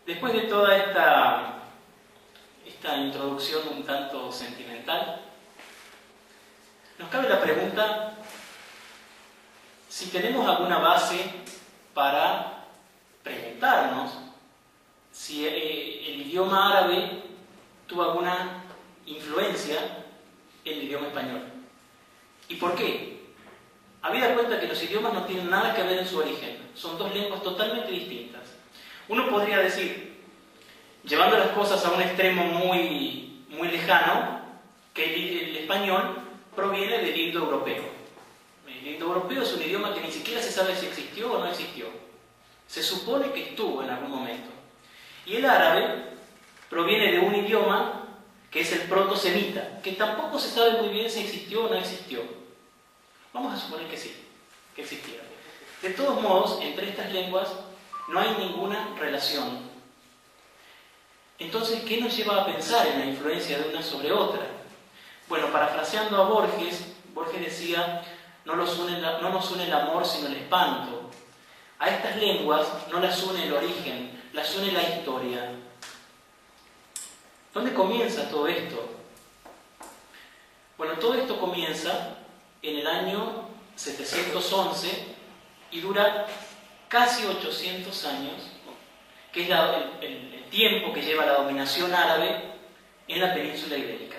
Después de toda esta introducción un tanto sentimental, nos cabe la pregunta si tenemos alguna base para preguntarnos si el idioma árabe tuvo alguna influencia en el idioma español. ¿Y por qué? Habida cuenta que los idiomas no tienen nada que ver en su origen, son dos lenguas totalmente distintas. Uno podría decir, llevando las cosas a un extremo muy lejano, que el español proviene del indoeuropeo. El indoeuropeo es un idioma que ni siquiera se sabe si existió o no existió. Se supone que estuvo en algún momento. Y el árabe proviene de un idioma que es el proto-semita, que tampoco se sabe muy bien si existió o no existió. Vamos a suponer que sí, que existiera. De todos modos, entre estas lenguas no hay ninguna relación. Entonces, ¿qué nos lleva a pensar en la influencia de una sobre otra? Bueno, parafraseando a Borges decía, no nos une el amor sino el espanto. A estas lenguas no las une el origen, las une la historia. ¿Dónde comienza todo esto? Bueno, todo esto comienza en el año 711 y dura casi 800 años, que es el tiempo que lleva la dominación árabe en la península ibérica.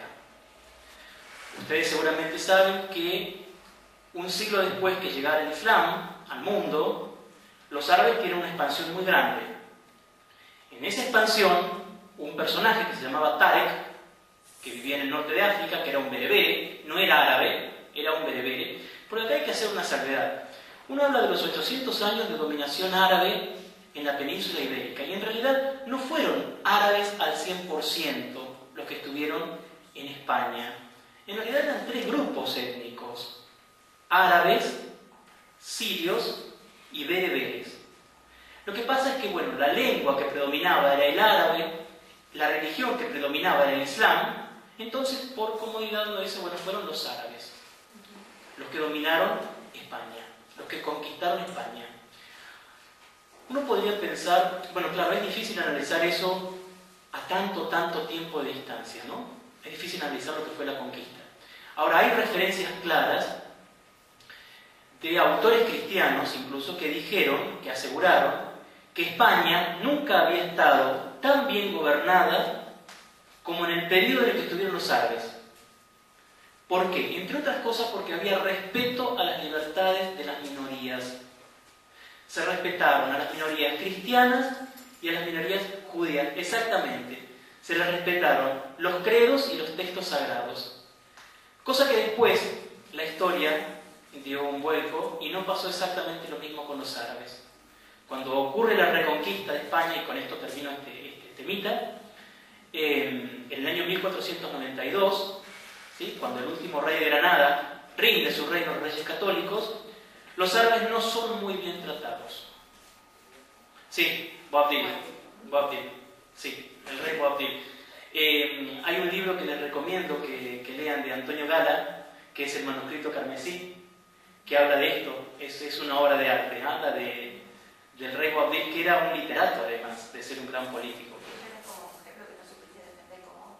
Ustedes seguramente saben que un siglo después que llegara el Islam al mundo, los árabes tienen una expansión muy grande. En esa expansión, un personaje que se llamaba Tarek, que vivía en el norte de África, que era un berebere, no era árabe, era un berebere. Por acá hay que hacer una salvedad. Uno habla de los 800 años de dominación árabe en la península ibérica, y en realidad no fueron árabes al 100% los que estuvieron en España. En realidad eran tres grupos étnicos: árabes, sirios y bereberes. Lo que pasa es que, bueno, la lengua que predominaba era el árabe, la religión que predominaba era el Islam, entonces por comodidad uno dice, bueno, fueron los árabes los que dominaron España, los que conquistaron España. Uno podría pensar, bueno, claro, es difícil analizar eso a tanto tiempo de distancia, ¿no? Es difícil analizar lo que fue la conquista. Ahora, hay referencias claras de autores cristianos, incluso, que dijeron, que aseguraron, que España nunca había estado tan bien gobernada como en el periodo en el que estuvieron los árabes. ¿Por qué? Entre otras cosas porque había respeto a las libertades de las minorías. Se respetaron a las minorías cristianas y a las minorías judías, exactamente. Se les respetaron los credos y los textos sagrados. Cosa que después la historia dio un vuelco y no pasó exactamente lo mismo con los árabes. Cuando ocurre la reconquista de España, y con esto termino este temita, en el año 1492, ¿sí?, cuando el último rey de Granada rinde su reino a los reyes católicos, los árabes no son muy bien tratados. Sí, Boabdil, sí, el rey Boabdil. Hay un libro que les recomiendo que lean de Antonio Gala, que es el manuscrito carmesí, que habla de esto. Es una obra de arte, habla del rey Boabdil, que era un literato además de ser un gran político. Como ejemplo que no supiste defender como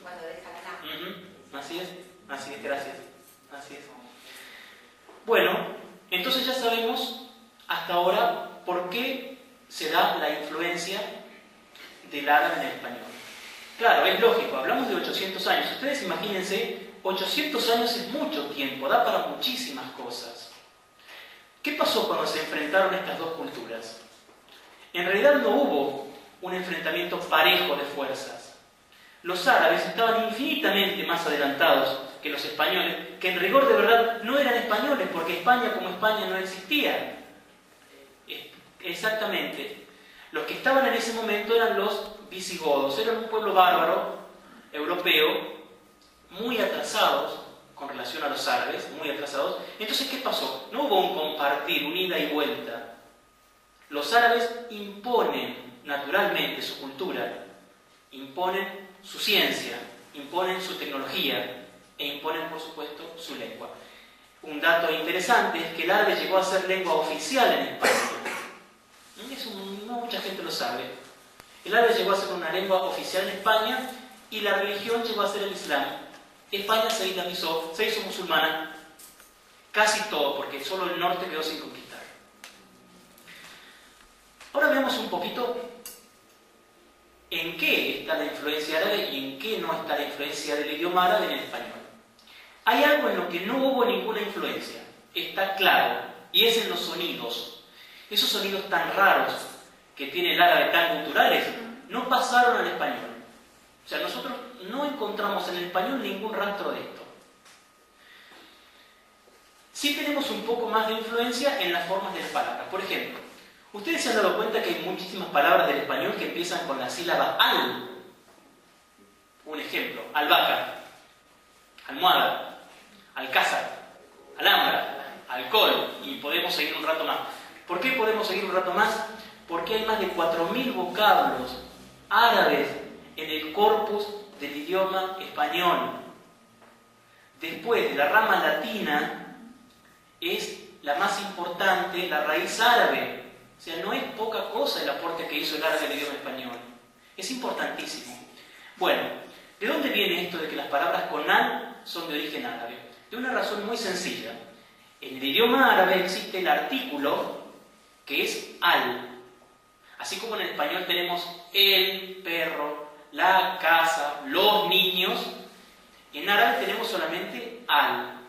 cuando deja ganar. Así es, gracias. Así es. Bueno, entonces ya sabemos hasta ahora por qué se da la influencia del árabe en el español. Claro, es lógico, hablamos de 800 años. Ustedes imagínense, 800 años es mucho tiempo, da para muchísimas cosas. ¿Qué pasó cuando se enfrentaron estas dos culturas? En realidad no hubo un enfrentamiento parejo de fuerzas. Los árabes estaban infinitamente más adelantados que los españoles, que en rigor de verdad no eran españoles, porque España como España no existía. Exactamente. Los que estaban en ese momento eran los visigodos, eran un pueblo bárbaro, europeo, muy atrasados con relación a los árabes, muy atrasados. Entonces, ¿qué pasó? No hubo un compartir, un ida y vuelta. Los árabes imponen naturalmente su cultura, imponen su ciencia, imponen su tecnología e imponen, por supuesto, su lengua. Un dato interesante es que el árabe llegó a ser lengua oficial en España. Eso no mucha gente lo sabe. El árabe llegó a ser una lengua oficial en España y la religión llegó a ser el Islam. España se islamizó, se hizo musulmana, casi todo, porque solo el norte quedó sin conquistar. Ahora veamos un poquito en qué está la influencia árabe y en qué no está la influencia del idioma árabe en el español. Hay algo en lo que no hubo ninguna influencia, está claro, y es en los sonidos. Esos sonidos tan raros que tiene el árabe, tan culturales, no pasaron al español. O sea, nosotros no encontramos en el español ningún rastro de esto. Sí tenemos un poco más de influencia en las formas de las palabras. Por ejemplo, ustedes se han dado cuenta que hay muchísimas palabras del español que empiezan con la sílaba al. Un ejemplo, albahaca, almohada, alcázar, alhambra, alcohol, y podemos seguir un rato más. ¿Por qué podemos seguir un rato más? Porque hay más de 4.000 vocablos árabes en el corpus del idioma español. Después de la rama latina es la más importante, la raíz árabe. O sea, no es poca cosa el aporte que hizo el árabe al idioma español. Es importantísimo. Bueno, ¿de dónde viene esto de que las palabras con al son de origen árabe? De una razón muy sencilla. En el idioma árabe existe el artículo que es al. Así como en el español tenemos el perro, la casa, los niños, en árabe tenemos solamente al.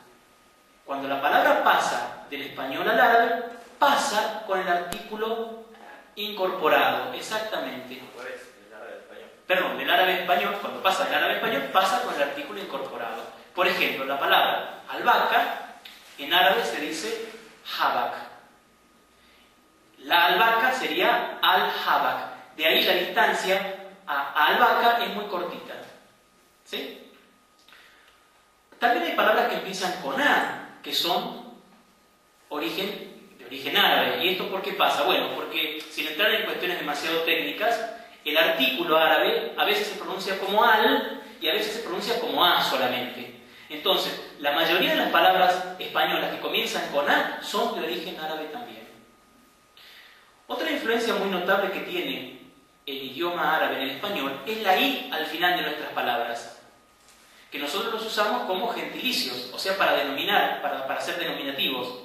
Cuando la palabra pasa del español al árabe, pasa con el artículo incorporado, exactamente. Perdón, del árabe español, cuando pasa del árabe español, pasa con el artículo incorporado. Por ejemplo, la palabra albahaca, en árabe se dice habak. La albahaca sería al-habak. De ahí la distancia a albahaca es muy cortita. ¿Sí? También hay palabras que empiezan con a, que son de origen árabe. ¿Y esto por qué pasa? Bueno, porque sin entrar en cuestiones demasiado técnicas, el artículo árabe a veces se pronuncia como al y a veces se pronuncia como a solamente. Entonces, la mayoría de las palabras españolas que comienzan con a son de origen árabe también. Otra influencia muy notable que tiene el idioma árabe en el español es la i al final de nuestras palabras, que nosotros los usamos como gentilicios, o sea, para denominar, para ser denominativos.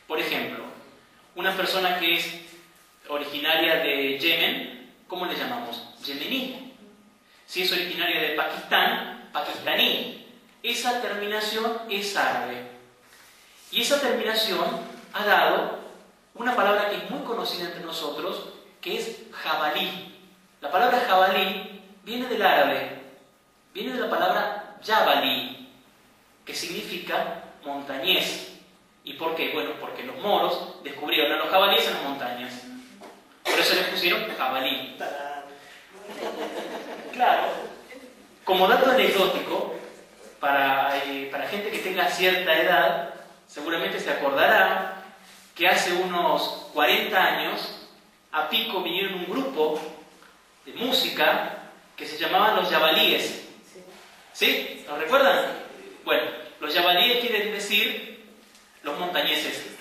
Por ejemplo, una persona que es originaria de Yemen, ¿cómo le llamamos? Yemení. Si es originaria de Pakistán, pakistaní. Esa terminación es árabe. Y esa terminación ha dado una palabra que es muy conocida entre nosotros, que es jabalí. La palabra jabalí viene del árabe, viene de la palabra yabalí, que significa montañés. ¿Y por qué? Bueno, porque los moros descubrieron a los jabalíes en las montañas. Por eso les pusieron jabalí. Claro, como dato anecdótico, para gente que tenga cierta edad, seguramente se acordará que hace unos 40 años a Pico vinieron un grupo de música que se llamaban los yabalíes. ¿Sí? ¿Lo recuerdan? Bueno, los yabalíes quieren decir los montañeses.